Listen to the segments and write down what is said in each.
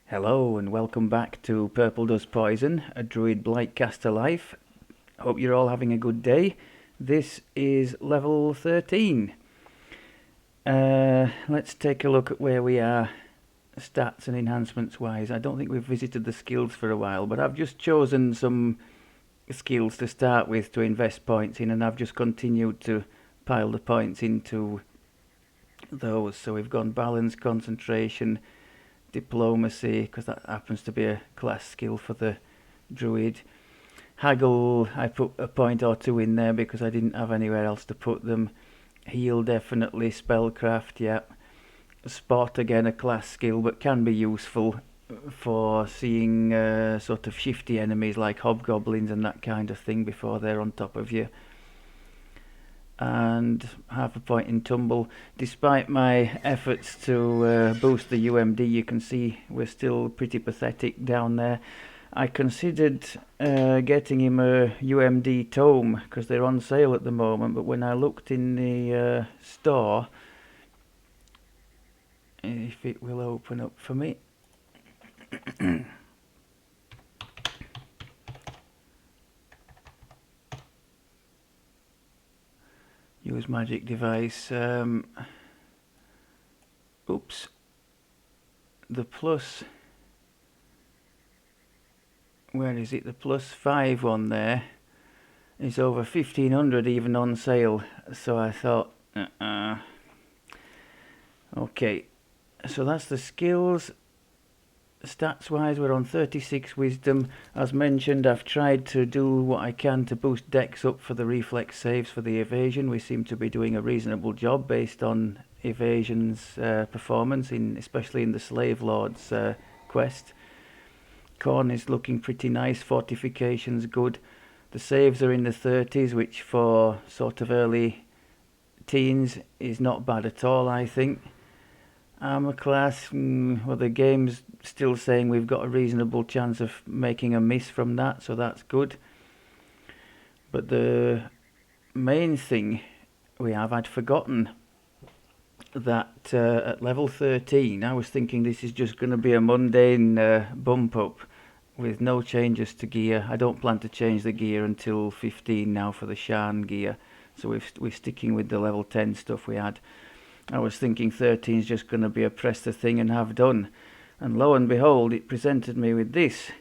Hello and welcome back to Purple Does Poison, a Druid Blight caster life. Hope you're all having a good day. This is level 13. Let's take a look at where we are stats and enhancements wise. I don't think we've visited the skills for a while, but I've just chosen some skills to start with to invest points in, and I've just continued to pile the points into those. So we've gone balance, concentration, diplomacy, because that happens to be a class skill for the druid. Haggle, I put a point or two in there because I didn't have anywhere else to put them. Heal, definitely. Spellcraft, yeah. Spot, again, a class skill, but can be useful for seeing sort of shifty enemies like hobgoblins and that kind of thing before they're on top of you. And half a point in tumble. Despite my efforts to boost the UMD, you can see we're still pretty pathetic down there. I considered getting him a UMD tome because they're on sale at the moment, but when I looked in the store, if it will open up for me, use magic device. Oops. The plus. Where is it? The +5 one there is over 1500 even on sale. So I thought, okay. So that's the skills. Stats wise, we're on 36 wisdom. As mentioned, I've tried to do what I can to boost dex up for the reflex saves for the evasion. We seem to be doing a reasonable job based on evasion's performance, especially in the Slave Lord's quest. Corn is looking pretty nice, fortification's good. The saves are in the 30s, which for sort of early teens is not bad at all, I think. Armor class, well, the game's still saying we've got a reasonable chance of making a miss from that, so that's good. But the main thing I'd forgotten that at level 13, I was thinking this is just going to be a mundane bump up with no changes to gear. I don't plan to change the gear until 15 now for the Shan gear, so we're sticking with the level 10 stuff we had. I was thinking 13 is just going to be a press the thing and have done. And lo and behold, it presented me with this.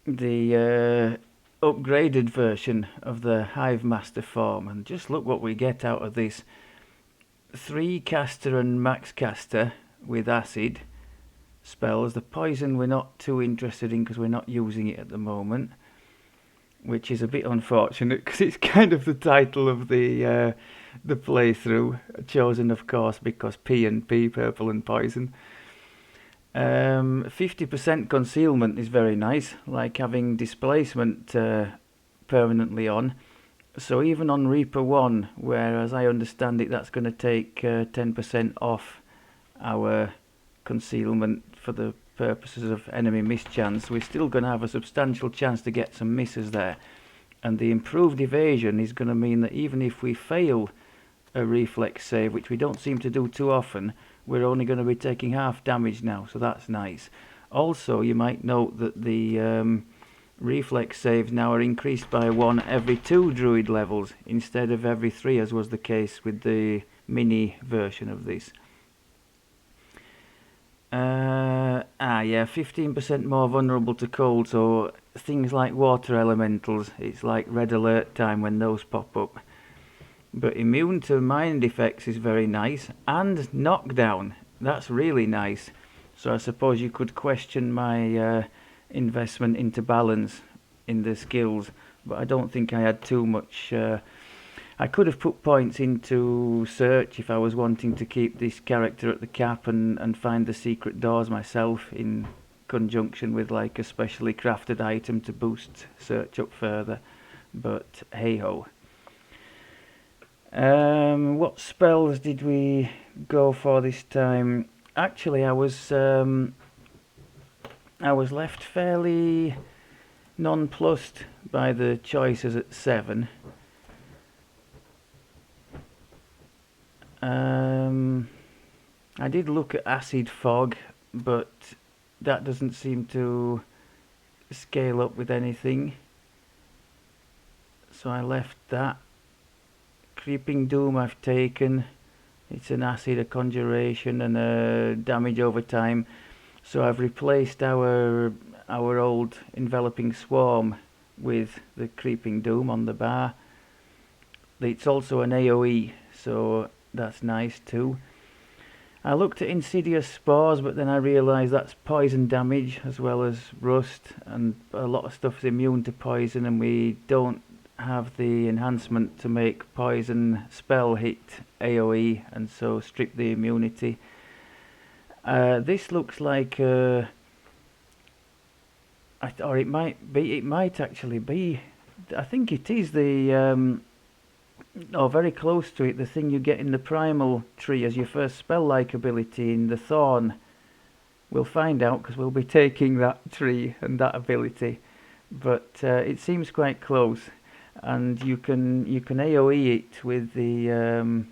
The upgraded version of the Hive Master form. And just look what we get out of this. 3 caster and max caster with acid spells. The poison we're not too interested in because we're not using it at the moment. Which is a bit unfortunate because it's kind of the title of the playthrough, chosen of course because P and P, purple and poison. 50% concealment is very nice, like having displacement permanently on. So even on Reaper 1, where as I understand it that's going to take 10% off our concealment for the purposes of enemy mischance, we're still going to have a substantial chance to get some misses there. And the improved evasion is going to mean that even if we fail a reflex save, which we don't seem to do too often, we're only going to be taking half damage now, so that's nice. Also, you might note that the reflex saves now are increased by 1 every 2 druid levels instead of every 3, as was the case with the mini version of this. Yeah, 15% more vulnerable to cold, so things like water elementals, it's like red alert time when those pop up. But immune to mind effects is very nice, and knockdown, that's really nice. So I suppose you could question my investment into balance in the skills, but I don't think I had too much. I could have put points into search if I was wanting to keep this character at the cap and find the secret doors myself in conjunction with like a specially crafted item to boost search up further, but hey ho. What spells did we go for this time? Actually, I was left fairly nonplussed by the choices at 7. I did look at Acid Fog, but that doesn't seem to scale up with anything, so I left that. Creeping Doom I've taken. It's an acid, a conjuration, and a damage over time. So I've replaced our old Enveloping Swarm with the Creeping Doom on the bar. It's also an AoE, so that's nice too. I looked at Insidious Spores, but then I realised that's poison damage as well as rust, and a lot of stuff's immune to poison, and we don't have the enhancement to make poison spell hit AoE, and so strip the immunity. This looks like, or it might actually be, I think it is the, or very close to it, the thing you get in the primal tree as your first spell-like ability in the Thorn. We'll find out because we'll be taking that tree and that ability, but it seems quite close, and you can AoE it with the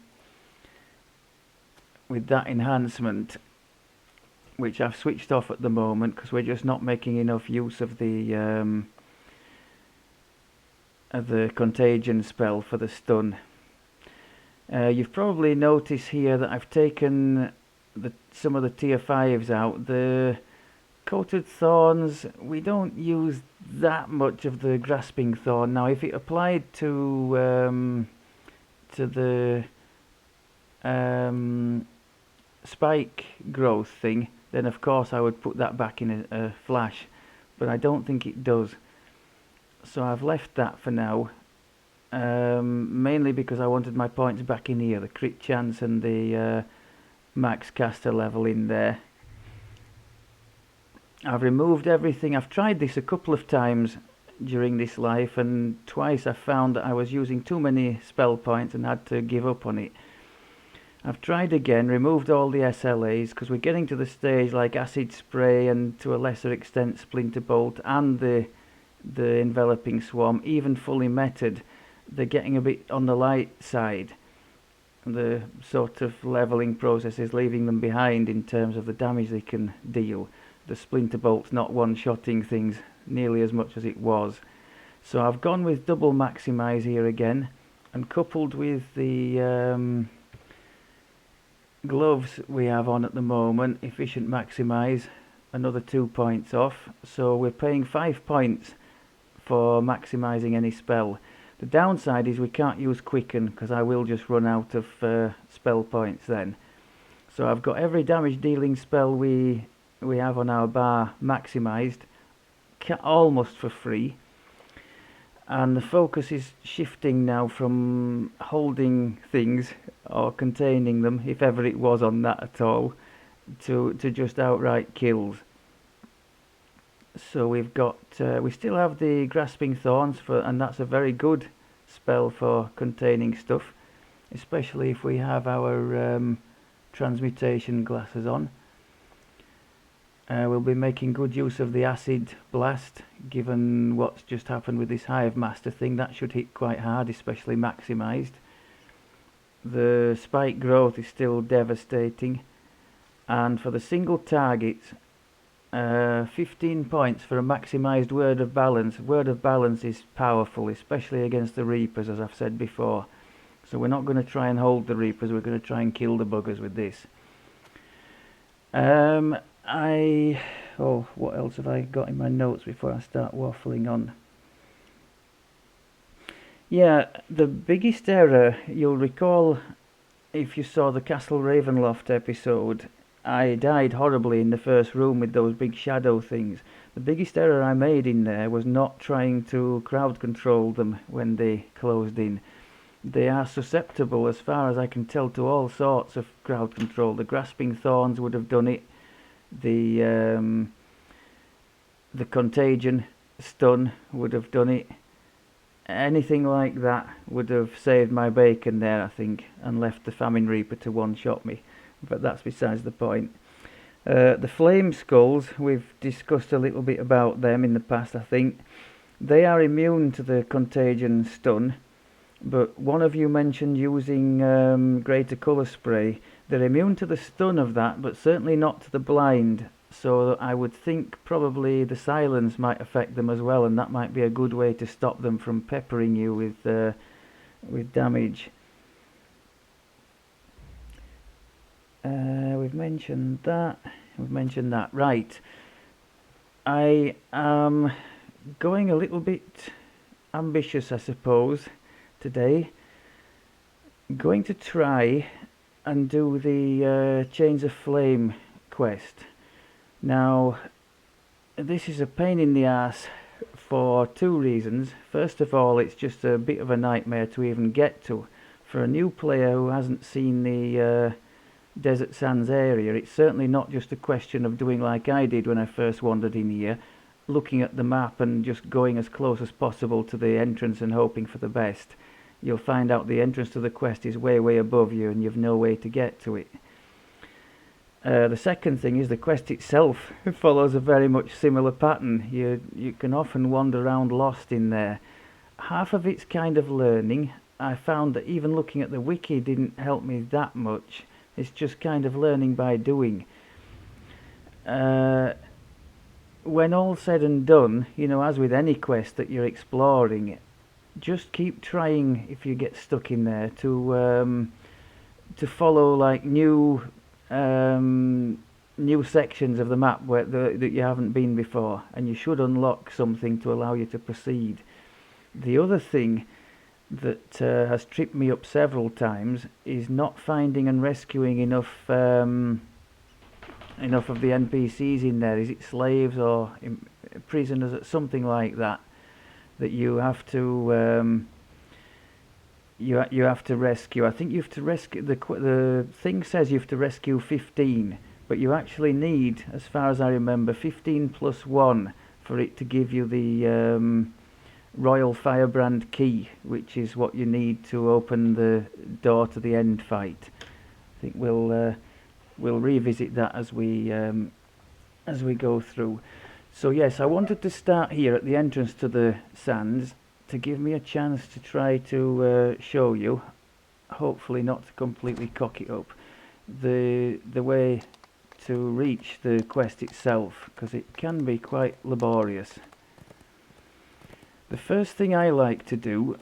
with that enhancement, which I've switched off at the moment because we're just not making enough use of the contagion spell for the stun. You've probably noticed here that I've taken some of the tier 5s out. The coated thorns, we don't use that much of the grasping thorn. Now if it applied to the spike growth thing, then of course I would put that back in a flash, but I don't think it does. So I've left that for now, mainly because I wanted my points back in here, the crit chance and the max caster level in there. I've removed everything. I've tried this a couple of times during this life, and twice I found that I was using too many spell points and had to give up on it. I've tried again, removed all the SLAs, because we're getting to the stage like Acid Spray and to a lesser extent Splinter Bolt and the Enveloping Swarm, even fully meted, they're getting a bit on the light side. The sort of levelling process is leaving them behind in terms of the damage they can deal. The Splinter Bolt's not one-shotting things nearly as much as it was. So I've gone with double maximise here again, and coupled with the gloves we have on at the moment, efficient maximise, another 2 points off. So we're paying 5 points for maximising any spell. The downside is we can't use Quicken because I will just run out of spell points then. So I've got every damage dealing spell we have on our bar maximised, almost for free. And the focus is shifting now from holding things or containing them, if ever it was on that at all, to just outright kills. So we've got, we still have the Grasping Thorns, and that's a very good spell for containing stuff, especially if we have our transmutation glasses on. We'll be making good use of the Acid Blast, given what's just happened with this Hive Master thing. That should hit quite hard, especially maximised. The Spike Growth is still devastating, and for the single targets, 15 points for a maximised Word of Balance. Word of Balance is powerful, especially against the Reapers, as I've said before. So we're not going to try and hold the Reapers, we're going to try and kill the buggers with this. What else have I got in my notes before I start waffling on? Yeah, the biggest error, you'll recall if you saw the Castle Ravenloft episode, I died horribly in the first room with those big shadow things. The biggest error I made in there was not trying to crowd control them when they closed in. They are susceptible, as far as I can tell, to all sorts of crowd control. The Grasping Thorns would have done it. The Contagion Stun would have done it. Anything like that would have saved my bacon there, I think, and left the Famine Reaper to one-shot me. But that's besides the point. The Flame Skulls, we've discussed a little bit about them in the past, I think. They are immune to the Contagion Stun, but one of you mentioned using Greater Colour Spray. They're immune to the stun of that, but certainly not to the blind. so I would think probably the silence might affect them as well, and that might be a good way to stop them from peppering you with damage. We've mentioned that. Right. I am going a little bit ambitious, I suppose, today. Going to try and do the Chains of Flame quest. Now, this is a pain in the ass for two reasons. First of all, it's just a bit of a nightmare to even get to. For a new player who hasn't seen the Desert Sands area, it's certainly not just a question of doing like I did when I first wandered in here, looking at the map and just going as close as possible to the entrance and hoping for the best. You'll find out the entrance to the quest is way, way above you and you've no way to get to it. The second thing is the quest itself follows a very much similar pattern. You can often wander around lost in there. Half of it's kind of learning. I found that even looking at the wiki didn't help me that much. It's just kind of learning by doing. When all said and done, you know, as with any quest that you're exploring, just keep trying, if you get stuck in there, to follow like new sections of the map that you haven't been before, and you should unlock something to allow you to proceed. The other thing that has tripped me up several times is not finding and rescuing enough of the NPCs in there. Is it slaves or prisoners, something like that, that you have to you have to rescue. I think you have to rescue, the thing says you have to rescue 15, but you actually need, as far as I remember, 15 plus 1 for it to give you the Royal Firebrand key, which is what you need to open the door to the end fight. I think we'll revisit that as we go through. So yes, I wanted to start here at the entrance to the sands to give me a chance to try to show you, hopefully not to completely cock it up, the way to reach the quest itself, because it can be quite laborious. The first thing I like to do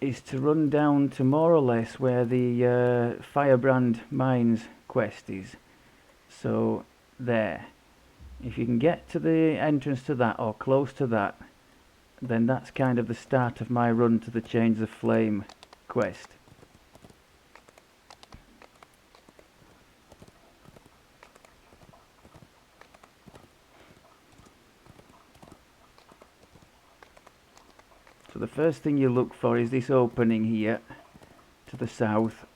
is to run down to more or less where the Firebrand Mines quest is. So there. If you can get to the entrance to that or close to that, then that's kind of the start of my run to the Chains of Flame quest. So the first thing you look for is this opening here to the south.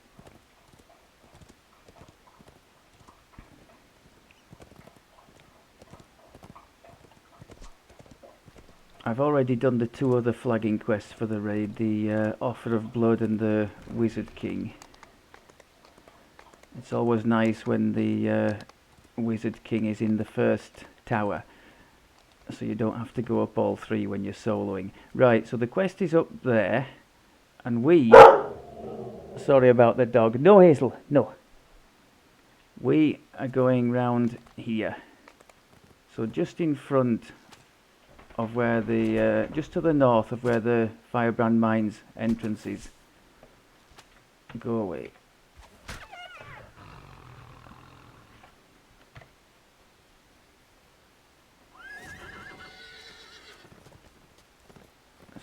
I've already done the two other flagging quests for the raid, the Offer of Blood and the Wizard King. It's always nice when the Wizard King is in the first tower, so you don't have to go up all three when you're soloing. Right, so the quest is up there, and we... Sorry about the dog. No, Hazel, no. We are going round here. So just in front of where the... just to the north of where the Firebrand Mines entrance is. Go away.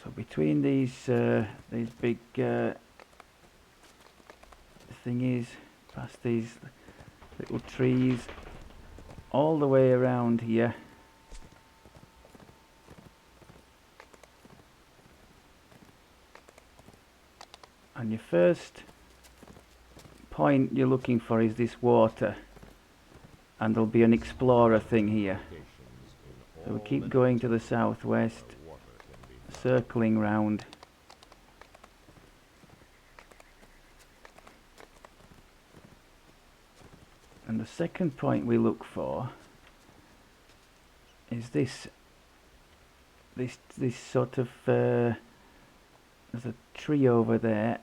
So between these big thingies, past these little trees, all the way around here, and your first point you're looking for is this water, and there'll be an explorer thing here. So we keep going to the southwest, circling round. And the second point we look for is this sort of there's a tree over there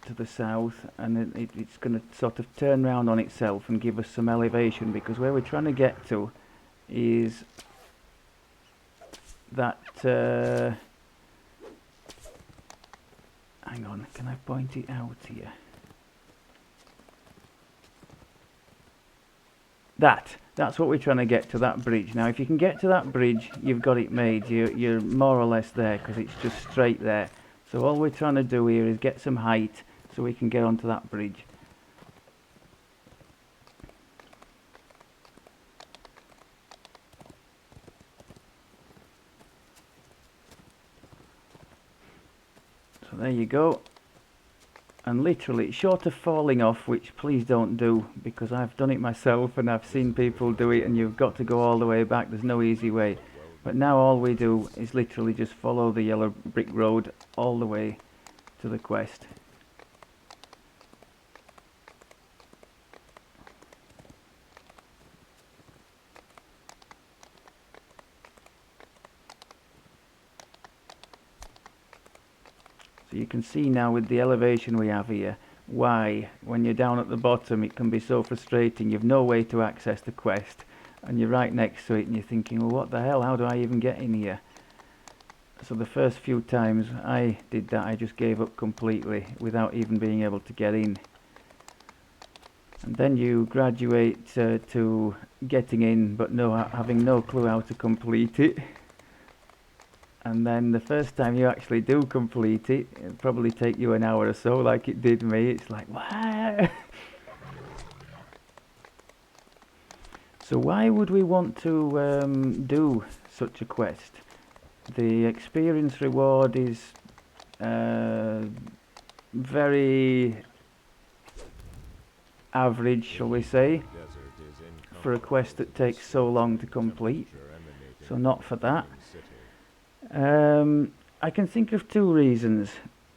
to the south, and it's going to sort of turn round on itself and give us some elevation, because where we're trying to get to is that hang on, can I point it out here? That's what we're trying to get to, that bridge. Now if you can get to that bridge, you've got it made. You're more or less there, because it's just straight there. So all we're trying to do here is get some height so we can get onto that bridge. So there you go. And literally, short of falling off, which please don't do, because I've done it myself and I've seen people do it, and you've got to go all the way back. There's no easy way. But now all we do is literally just follow the yellow brick road all the way to the quest. So you can see now with the elevation we have here, why when you're down at the bottom it can be so frustrating. You've no way to access the quest, and you're right next to it and you're thinking, well, what the hell, how do I even get in here? So the first few times I did that, I just gave up completely without even being able to get in. And then you graduate to getting in, but having no clue how to complete it. And then the first time you actually do complete it, it'll probably take you an hour or so, like it did me. It's like, what? So why would we want to do such a quest? The experience reward is very average, shall we say, for a quest that takes so long to complete. So not for that. I can think of two reasons.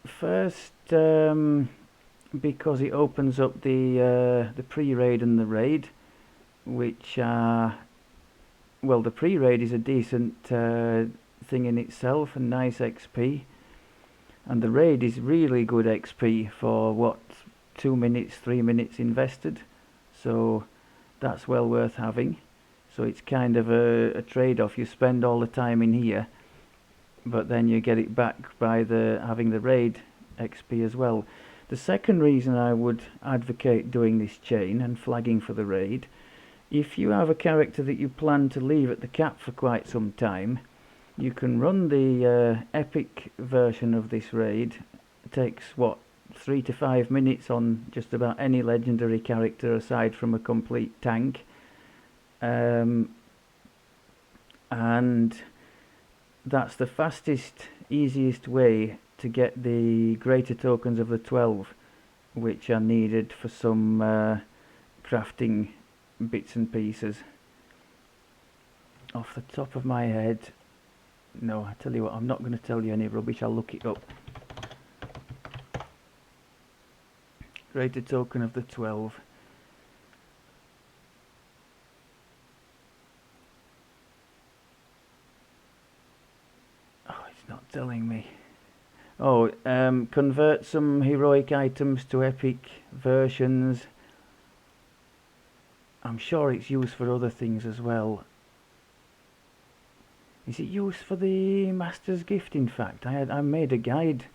First, because it opens up the pre-raid and the raid, which are, well, the pre-raid is a decent thing in itself and nice XP, and the raid is really good XP for what, 2 minutes, 3 minutes invested, so that's well worth having. So it's kind of a trade-off. You spend all the time in here, but then you get it back by having the raid XP as well. The second reason I would advocate doing this chain and flagging for the raid, if you have a character that you plan to leave at the cap for quite some time, you can run the epic version of this raid. It takes, what, 3 to 5 minutes on just about any legendary character aside from a complete tank. And that's the fastest, easiest way to get the greater tokens of the 12, which are needed for some crafting bits and pieces. Off the top of my head, no, I tell you what, I'm not going to tell you any rubbish, I'll look it up. Greater token of the 12. Not telling me. Oh, convert some heroic items to epic versions. I'm sure it's used for other things as well. Is it used for the Master's Gift? In fact, I made a guide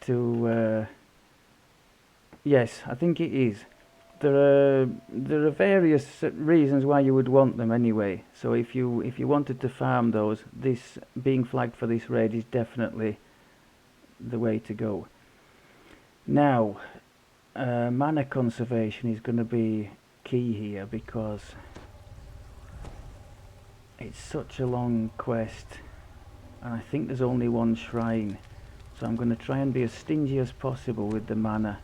to. Yes, I think it is. There are various reasons why you would want them anyway. So if you wanted to farm those, this being flagged for this raid is definitely the way to go. Now, mana conservation is going to be key here, because it's such a long quest, and I think there's only one shrine. So I'm going to try and be as stingy as possible with the mana.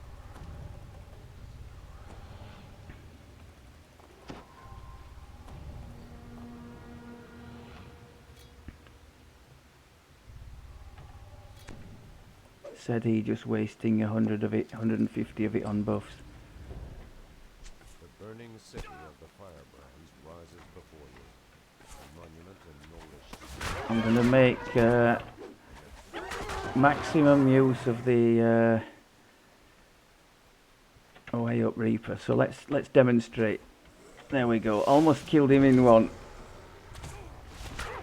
Said he, just wasting 100 of it, 150 of it on buffs. The burning city of the firebrands rises before you. A monument I'm going to make maximum use of the way up, Reaper. So let's demonstrate. There we go. Almost killed him in one.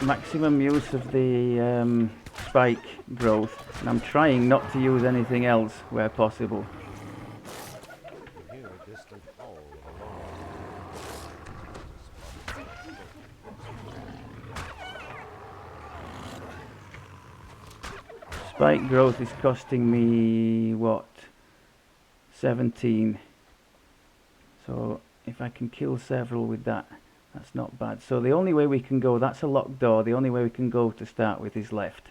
Maximum use of the spike growth, and I'm trying not to use anything else where possible. You hear a distant howl of alarm. Spike growth is costing me what? 17. So if I can kill several with that, that's not bad. So the only way we can go, that's a locked door, the only way we can go to start with is left.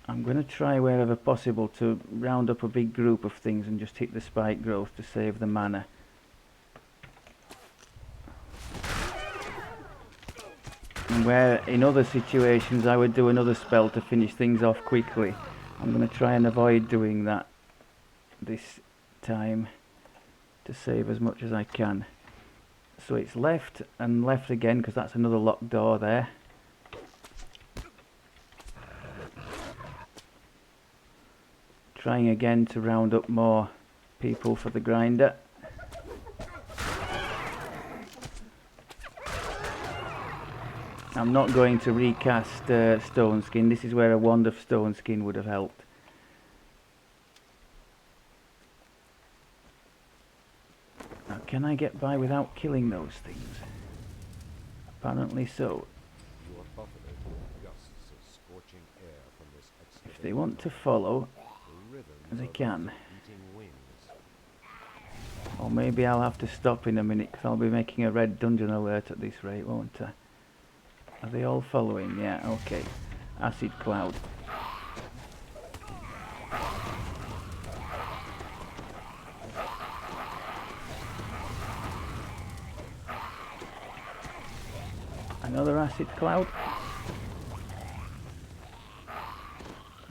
I'm going to try wherever possible to round up a big group of things and just hit the spike growth to save the mana. And where in other situations I would do another spell to finish things off quickly, I'm going to try and avoid doing that this time to save as much as I can. So it's left and left again, because that's another locked door there. Trying again to round up more people for the grinder. I'm not going to recast Stone Skin. This is where a Wand of Stone Skin would have helped. Now, can I get by without killing those things? Apparently so. You are buffeted with gusts of scorching air from this If they want to follow, they can. Or maybe I'll have to stop in a minute, because I'll be making a red dungeon alert at this rate, won't I? Are they all following? Yeah, okay. Acid Cloud. Another Acid Cloud.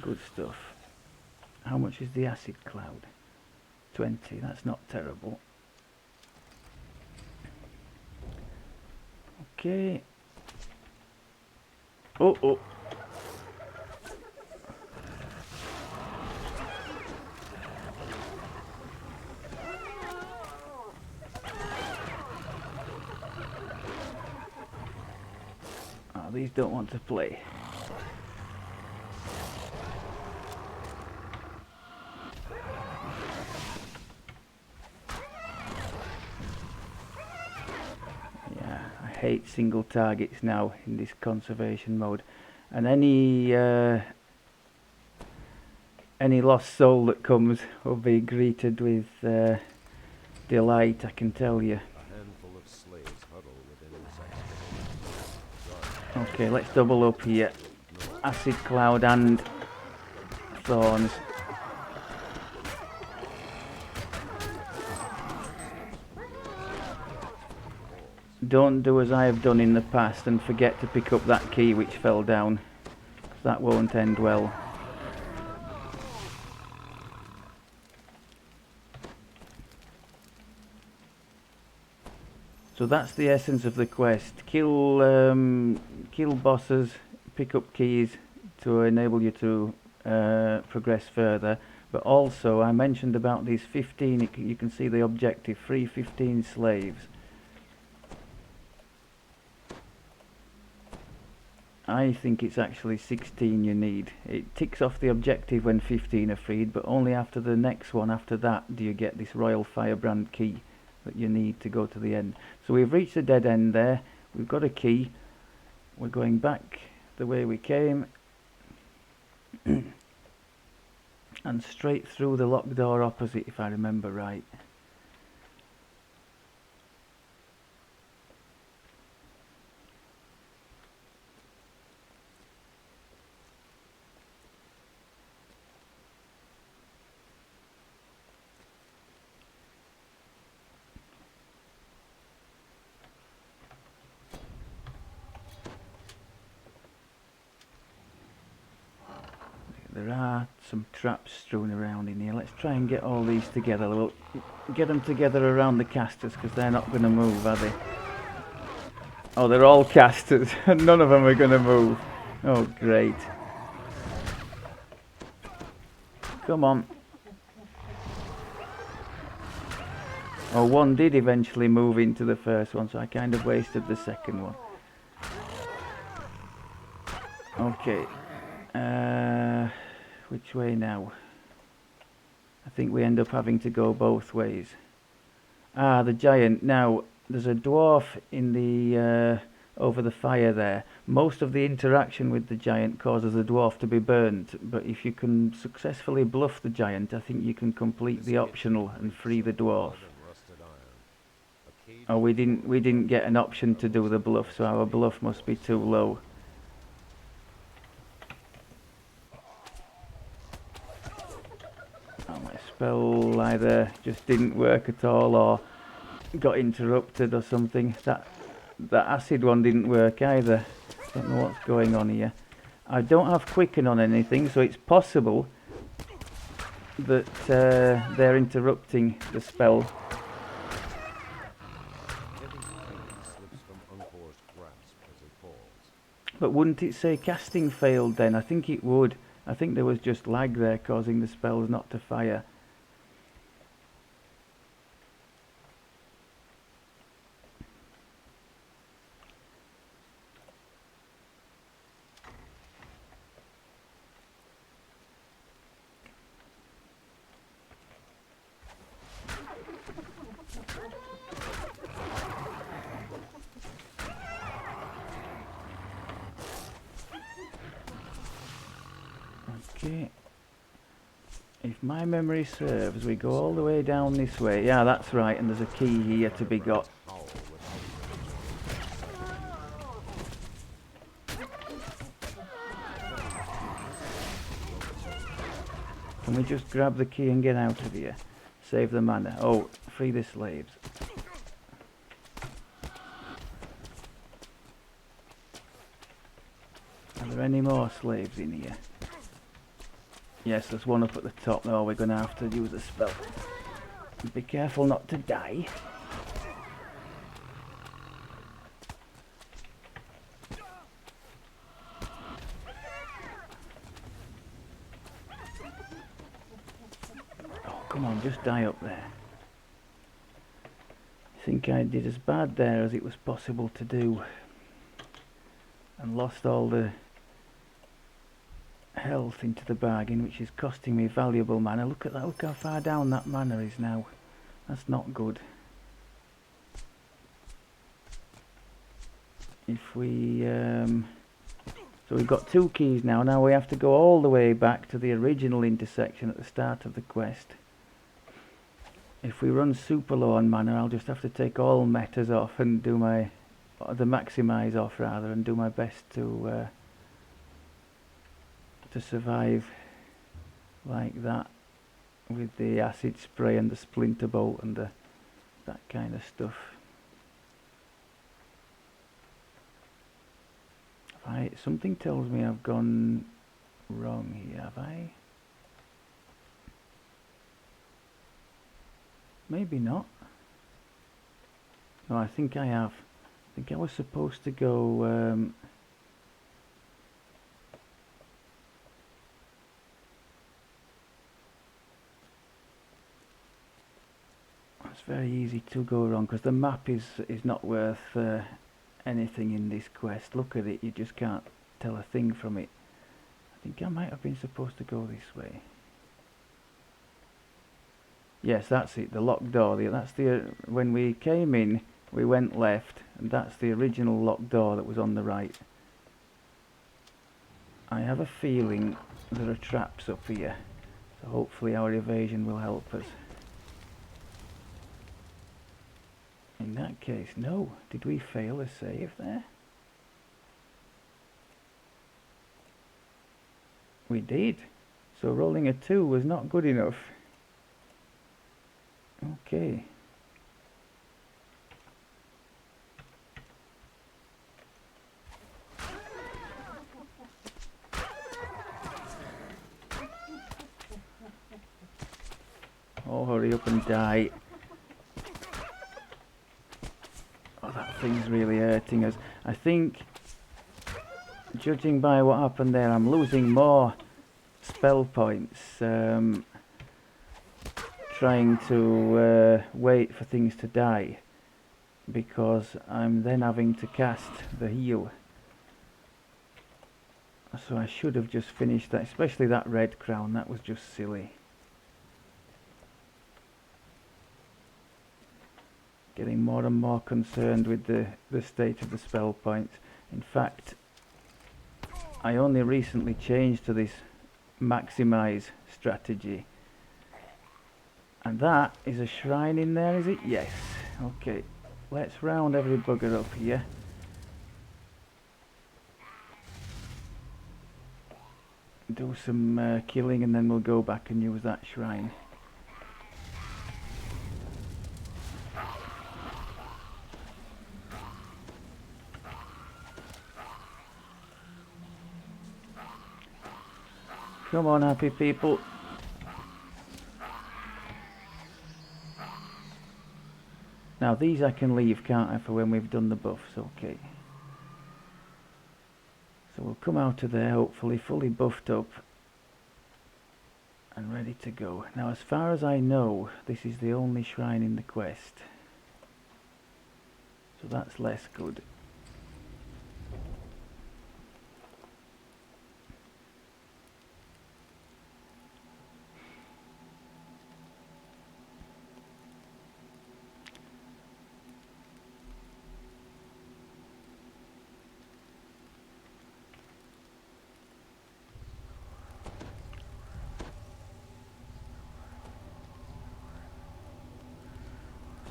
Good stuff. How much is the Acid Cloud? 20, that's not terrible. Okay. Oh, oh. Oh, these don't want to play. I hate single targets now in this conservation mode, and any lost soul that comes will be greeted with delight, I can tell you. A handful of slaves huddle within this excavation. Okay, let's double up here. Acid Cloud and Thorns. Don't do as I have done in the past and forget to pick up that key which fell down. That won't end well. So that's the essence of the quest. Kill bosses, pick up keys to enable you to progress further. But also I mentioned about these 15, you can see the objective, free 15 slaves. I think it's actually 16 you need. It ticks off the objective when 15 are freed, but only after the next one, after that, do you get this Royal Firebrand key that you need to go to the end. So we've reached the dead end there. We've got a key. We're going back the way we came. And straight through the locked door opposite, if I remember right. There are some traps strewn around in here. Let's try and get all these together. We'll get them together around the casters, because they're not going to move, are they? Oh, they're all casters. None of them are going to move. Oh, great. Come on. Oh, one did eventually move into the first one, so I kind of wasted the second one. Okay. Which way now? I think we end up having to go both ways. Ah, the giant. Now, there's a dwarf in the over the fire there. Most of the interaction with the giant causes the dwarf to be burnt, but if you can successfully bluff the giant, I think you can complete the optional and free the dwarf. Oh, we didn't get an option to do the bluff, so our bluff must be too low. Oh, my spell either just didn't work at all or got interrupted or something. That acid one didn't work either. Don't know what's going on here. I don't have quicken on anything, so it's possible that they're interrupting the spell. But wouldn't it say casting failed then? I think it would. I think there was just lag there causing the spells not to fire. Okay. If my memory serves, we go all the way down this way. Yeah, that's right, and there's a key here to be got. Can we just grab the key and get out of here? Save the mana. Oh, free the slaves. Are there any more slaves in here? Yes, there's one up at the top though. We're going to have to use a spell. Be careful not to die. Oh, come on, just die up there. I think I did as bad there as it was possible to do. And lost all the health into the bargain, which is costing me valuable mana. Look at that, look how far down that mana is now. That's not good. If we so we've got 2 keys now. Now we have to go all the way back to the original intersection at the start of the quest. If we run super low on mana, I'll just have to take all metas off and do my the maximize off rather, and do my best to survive like that with the acid spray and the splinter bolt and that kind of stuff. Something tells me I've gone wrong here, have I? Maybe not. No, I think I have. I think I was supposed to go it's very easy to go wrong because the map is not worth anything in this quest. Look at it, you just can't tell a thing from it. I think I might have been supposed to go this way. Yes, that's it, the locked door. That's the when we came in, we went left, and that's the original locked door that was on the right. I have a feeling there are traps up here, so hopefully our evasion will help us. In that case, no. Did we fail a save there? We did. So rolling a 2 was not good enough. Okay. Oh, hurry up and die. Oh, that thing's really hurting us. I think, judging by what happened there, I'm losing more spell points trying to wait for things to die, because I'm then having to cast the heal. So I should have just finished that, especially that red crown. That was just silly. Getting more and more concerned with the state of the spell points. In fact, I only recently changed to this maximize strategy. And that is a shrine in there, is it? Yes. Okay, let's round every bugger up here. Do some killing and then we'll go back and use that shrine. Come on, happy people. Now these I can leave, can't I, for when we've done the buffs? Okay. So we'll come out of there hopefully fully buffed up and ready to go. Now as far as I know, this is the only shrine in the quest. So that's less good.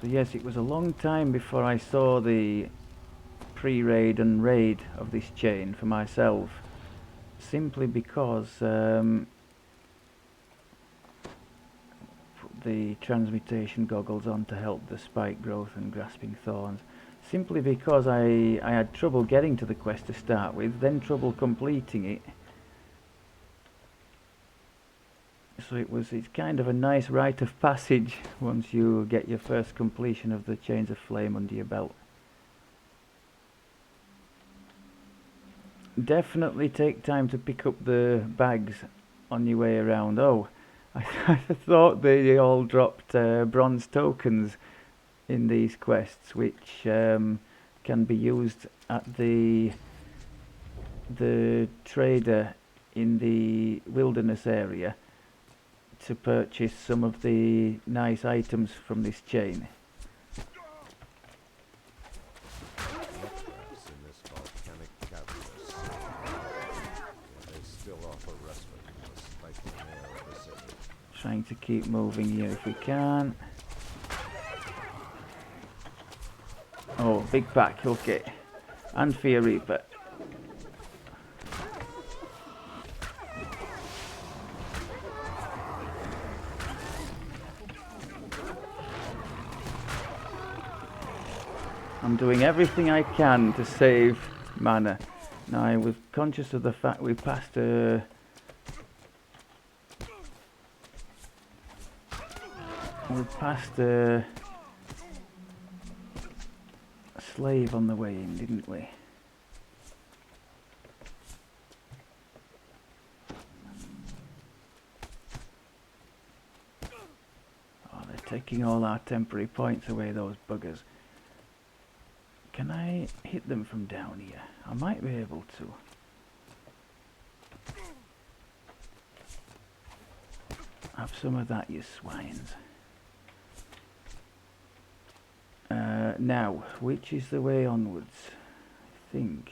So yes, it was a long time before I saw the pre-raid and raid of this chain for myself, simply because the transmutation goggles on to help the spike growth and grasping thorns, simply because I had trouble getting to the quest to start with, then trouble completing it. So it's kind of a nice rite of passage once you get your first completion of the Chains of Flame under your belt. Definitely take time to pick up the bags on your way around. Oh, I thought they all dropped bronze tokens in these quests, which can be used at the trader in the wilderness area to purchase some of the nice items from this chain. Mudcrafts in this volcanic cavern. They still offer respite from the stifling air of the city. Trying to keep moving here if we can. Oh, big pack, okay. And Fear Reaper. I'm doing everything I can to save mana. Now I was conscious of the fact we passed a slave on the way in, didn't we? Oh, they're taking all our temporary points away, those buggers. Can I hit them from down here? I might be able to. Have some of that, you swines. Now, which is the way onwards? I think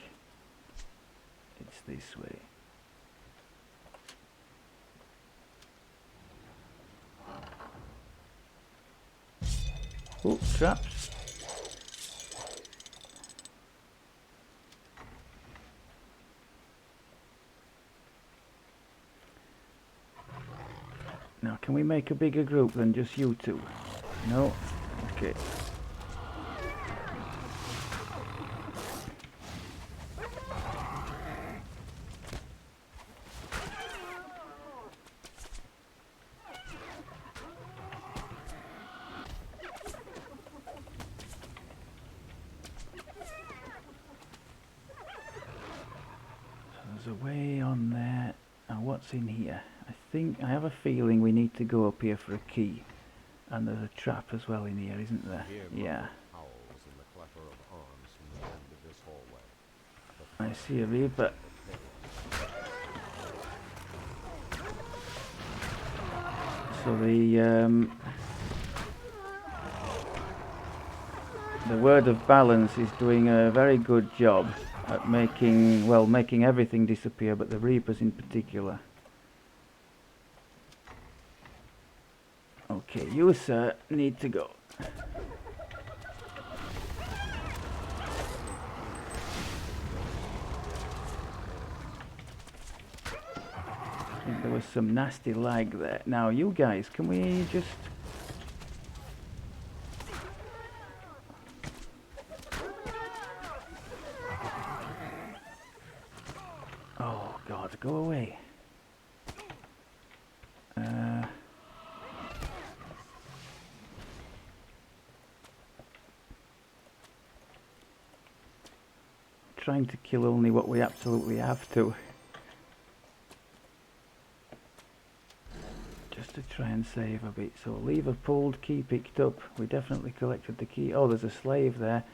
it's this way. Oh, traps. Now, can we make a bigger group than just you two? No? Okay. There's a way on there. Now what's in here? I have a feeling we need to go up here for a key. And there's a trap as well in here, isn't there? Hear Yeah. muffled howls and the clatter of arms from the end of this hallway. The I fight see a Reaper. So the word of balance is doing a very good job at making everything disappear, but the Reapers in particular. Okay, you sir need to go. I think there was some nasty lag there. Now you guys, can we just... Oh God, go away. Trying to kill only what we absolutely have to. Just to try and save a bit. So lever pulled, key picked up. We definitely collected the key. Oh, there's a slave there.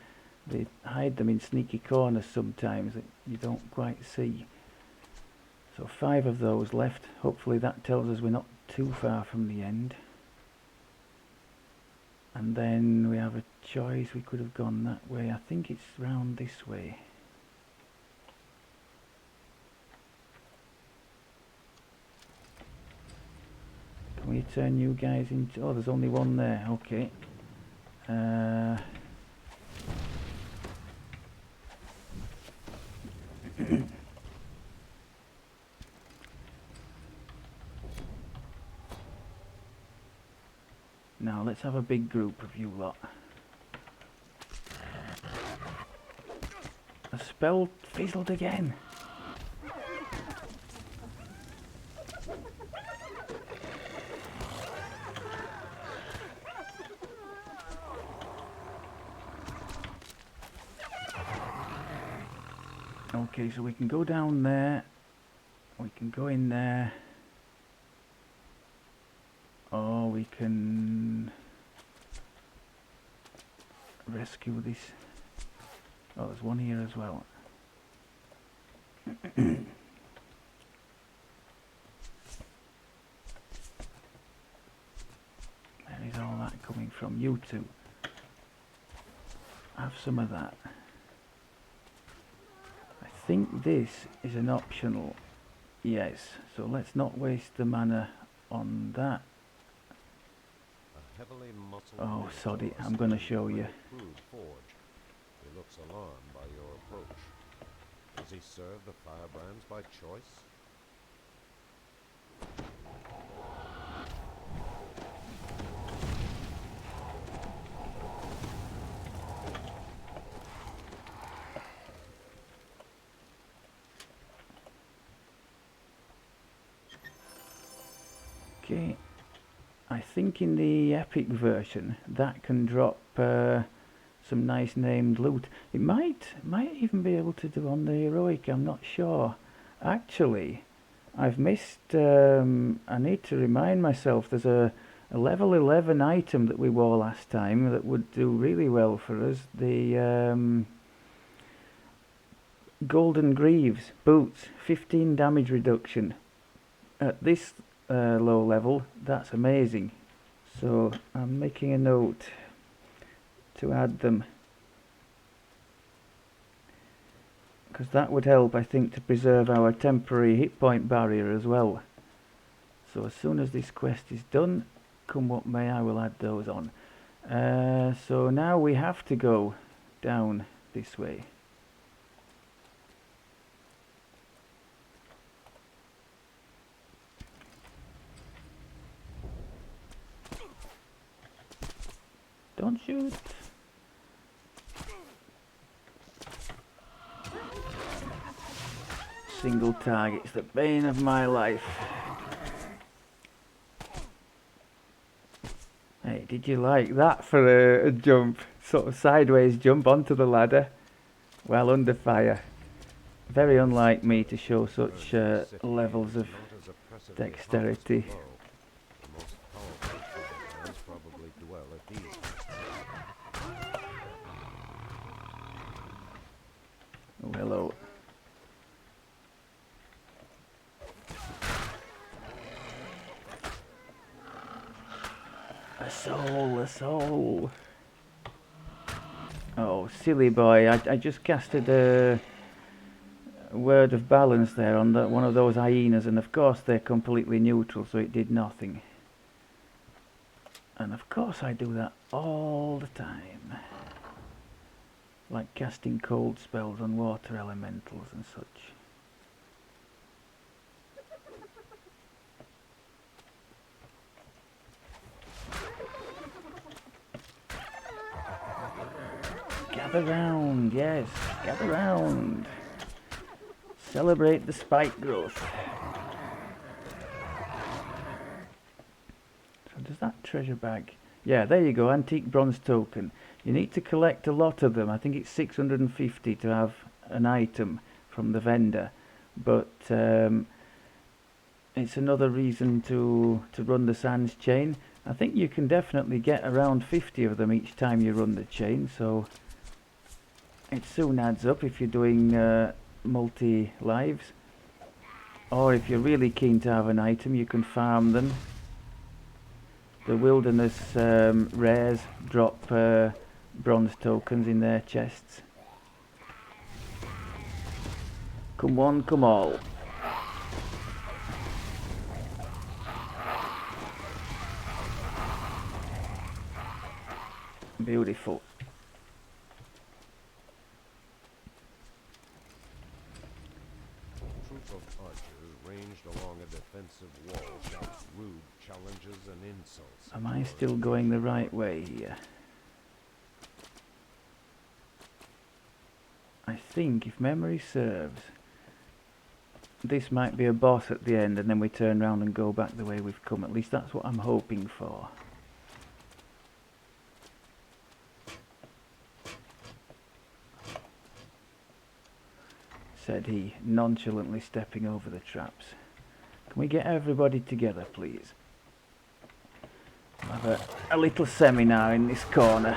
They hide them in sneaky corners sometimes that you don't quite see. So 5 of those left. Hopefully that tells us we're not too far from the end. And then we have a choice. We could have gone that way. I think it's round this way. Can we turn you guys into... Oh, there's only one there. Okay. Now let's have a big group of you lot. A spell fizzled again. Okay, so we can go down there. We can go in there. Or we can rescue this. Oh, there's one here as well. Where is all that coming from? You two. Have some of that. I think this is an optional. Yes, so let's not waste the mana on that. Oh, sod it, I'm going to show you. He looks alarmed by your approach. Does he serve the firebrands by choice? Okay, I think in the epic version that can drop some nice named loot. It might even be able to do on the heroic, I'm not sure. Actually, I've missed, I need to remind myself, there's a level 11 item that we wore last time that would do really well for us. The Golden Greaves boots, 15 damage reduction. At this low level, that's amazing. So I'm making a note to add them, because that would help, I think, to preserve our temporary hit point barrier as well. So as soon as this quest is done, come what may, I will add those on. So now we have to go down this way. Don't shoot. Single target's the bane of my life. Hey, did you like that for a jump? Sort of sideways jump onto the ladder while under fire. Very unlike me to show such levels of dexterity. The most powerful firebrands probably these. Oh, hello. A soul, a soul. Oh, silly boy. I just casted a word of balance there on one of those hyenas, and of course they're completely neutral, so it did nothing. And of course I do that all the time. Like casting cold spells on water elementals and such. Gather round, yes, gather round. Celebrate the spike growth. So does that treasure bag... Yeah, there you go, antique bronze token. You need to collect a lot of them. I think it's 650 to have an item from the vendor. But it's another reason to run the sands chain. I think you can definitely get around 50 of them each time you run the chain, so it soon adds up if you're doing multi-lives. Or if you're really keen to have an item, you can farm them. The wilderness rares drop bronze tokens in their chests. Come one, come all. Beautiful. A troop of archers ranged along a defensive wall shouts rude challenges and insults. Am I still going the right way here? I think, if memory serves, this might be a boss at the end and then we turn round and go back the way we've come. At least that's what I'm hoping for. Said he, nonchalantly stepping over the traps. Can we get everybody together, please? We'll have a little seminar in this corner.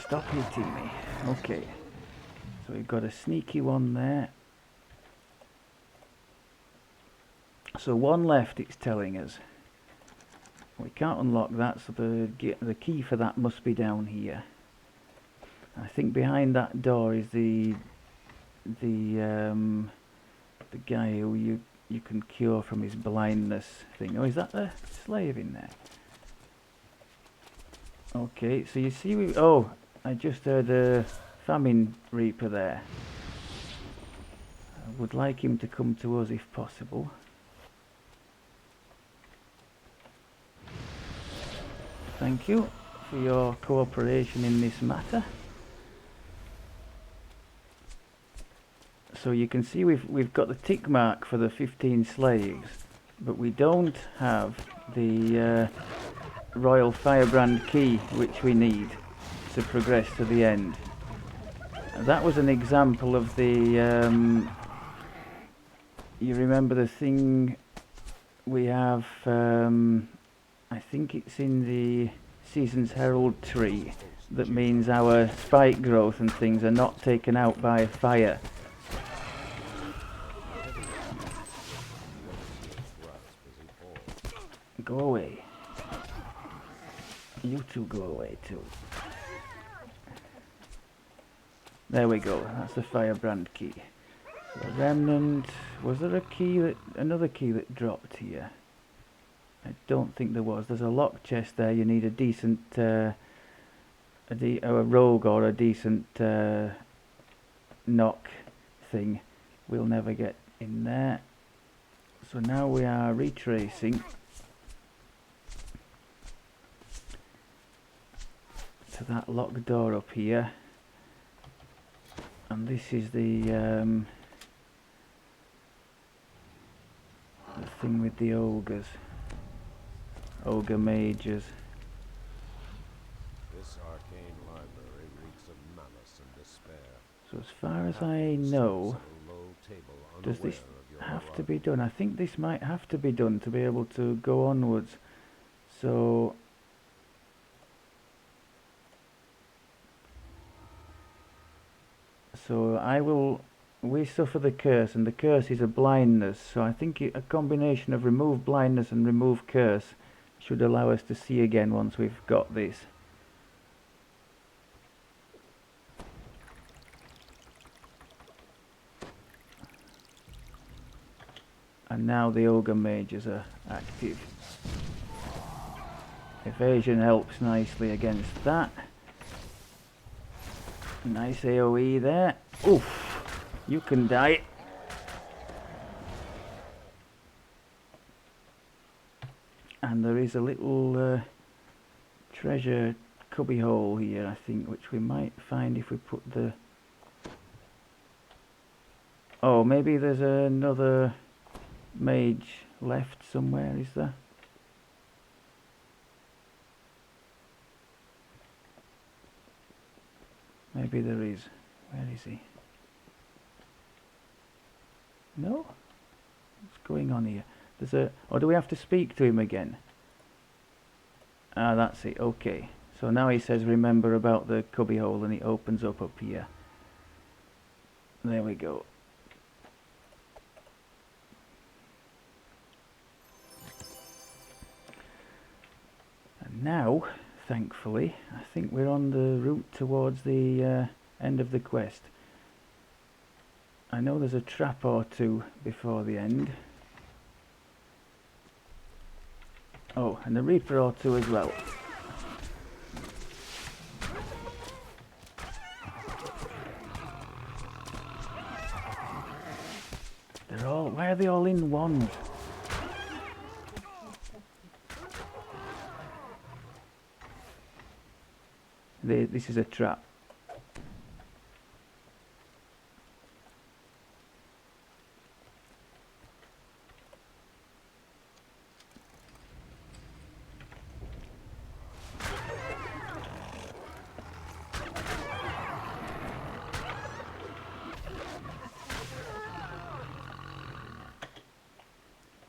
Stop hitting me. Okay. So we've got a sneaky one there. So one left, it's telling us. We can't unlock that, so the key for that must be down here. I think behind that door is the guy who you can cure from his blindness thing. Oh, is that the slave in there? Okay, so you see oh, I just heard a famine reaper there. I would like him to come to us if possible. Thank you for your cooperation in this matter. So you can see we've got the tick mark for the 15 slaves, but we don't have the royal firebrand key which we need to progress to the end. That was an example of the you remember the thing we have, I think it's in the Season's Herald tree, that means our spike growth and things are not taken out by fire. Go away. You two go away too. There we go, that's the firebrand key. So remnant, was there a key another key that dropped here? I don't think there was. There's a lock chest there. You need a decent, a rogue or a decent knock thing. We'll never get in there. So now we are retracing to that locked door up here, and this is the thing with the ogres. Ogre mages. This arcane library reeks of malice and despair. So as far as Half I of the know, steps at a low table, does this unaware of your have to be arrival. done? I think this might have to be done to be able to go onwards. So we suffer the curse, and the curse is a blindness. So I think a combination of remove blindness and remove curse should allow us to see again once we've got this. And now the ogre mages are active. Evasion helps nicely against that. Nice AoE there. Oof! You can die. And there is a little treasure cubby hole here, I think, which we might find if we put the... Oh, maybe there's another mage left somewhere, is there? Maybe there is. Where is he? No? What's going on here? There's a... Or do we have to speak to him again? Ah, that's it. Okay. So now he says remember about the cubby hole, and it opens up here. There we go. And now, thankfully, I think we're on the route towards the end of the quest. I know there's a trap or two before the end. Oh, and a reaper or two as well. They're all... Why are they all in one? This is a trap.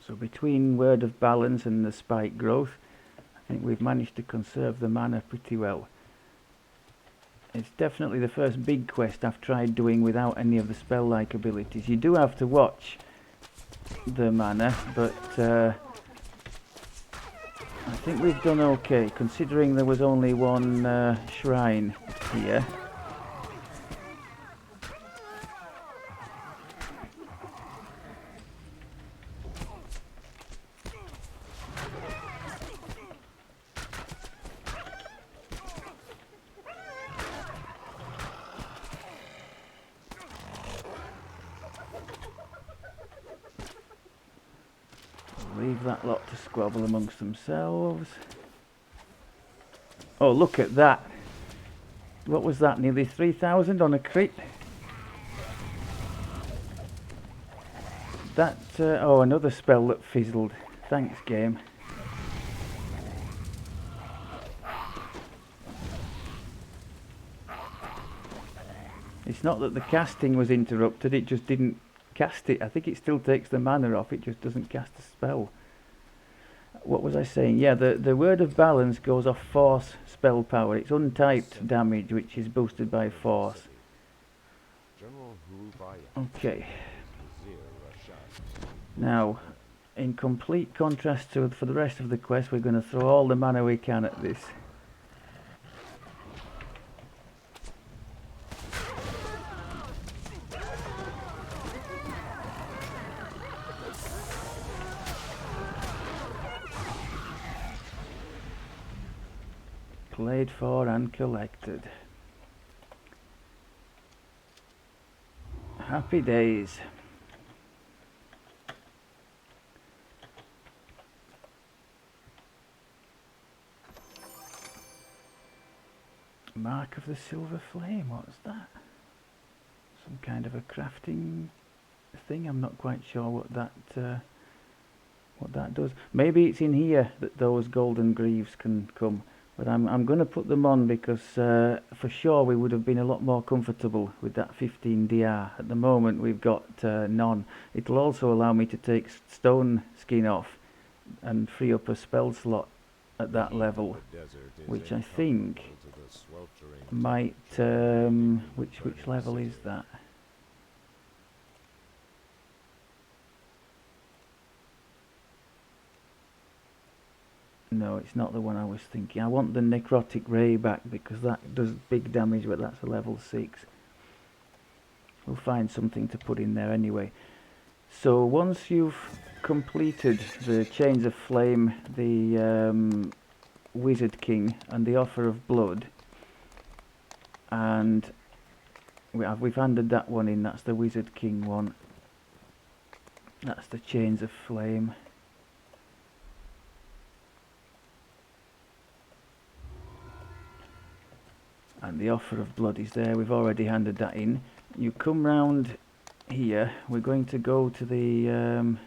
So between Word of Balance and the spike growth, I think we've managed to conserve the mana pretty well. It's definitely the first big quest I've tried doing without any of the spell-like abilities. You do have to watch the mana, but I think we've done okay, considering there was only one shrine here. Leave that lot to squabble amongst themselves. Oh, look at that. What was that, nearly 3,000 on a crit? That, oh, another spell that fizzled. Thanks, game. It's not that the casting was interrupted, it just didn't cast it. I think it still takes the mana off, it just doesn't cast a spell. What was I saying? Yeah, the Word of Balance goes off force spell power. It's untyped damage, which is boosted by force. Okay. Now, in complete contrast to for the rest of the quest, we're going to throw all the mana we can at this. Played for and collected. Happy days. Mark of the Silver Flame, what's that? Some kind of a crafting thing, I'm not quite sure what that does. Maybe it's in here that those golden greaves can come. But I'm going to put them on because for sure we would have been a lot more comfortable with that 15 DR. At the moment we've got none. It'll also allow me to take stone skin off and free up a spell slot at that level, which I think might which level is that? No, it's not the one I was thinking. I want the necrotic ray back because that does big damage, but that's a level 6. We'll find something to put in there anyway. So once you've completed the Chains of Flame, the Wizard King and the Offer of Blood, and we've handed that one in, that's the Wizard King one. That's the Chains of Flame. And the Offer of Blood is there, we've already handed that in. You come round here, we're going to go to the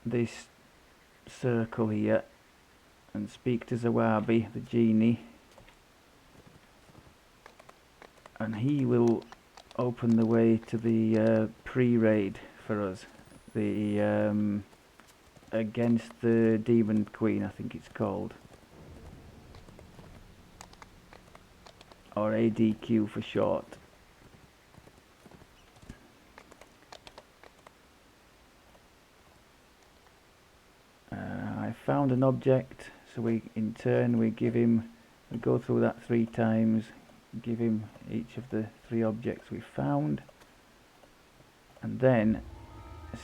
this circle here and speak to Zawabi, the genie, and he will open the way to the pre-raid for us, the against the Demon Queen, I think it's called, or ADQ for short. I found an object, so we go through that 3 times, give him each of the 3 objects we found, and then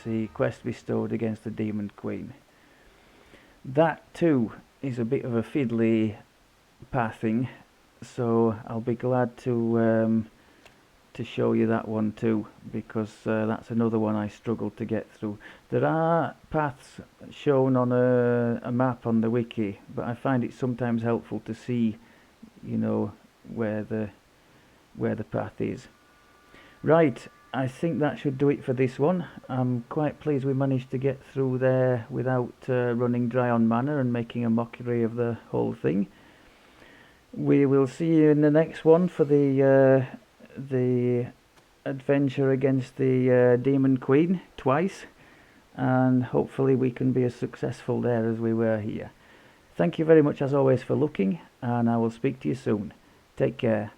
see quest bestowed against the Demon Queen. That too is a bit of a fiddly pathing, so I'll be glad to show you that one too, because that's another one I struggled to get through. There are paths shown on a map on the wiki, but I find it sometimes helpful to see, you know, where the path is. Right, I think that should do it for this one. I'm quite pleased we managed to get through there without running dry on mana and making a mockery of the whole thing. We will see you in the next one for the adventure against the Demon Queen twice, and hopefully we can be as successful there as we were here. Thank you very much as always for looking, and I will speak to you soon. Take care.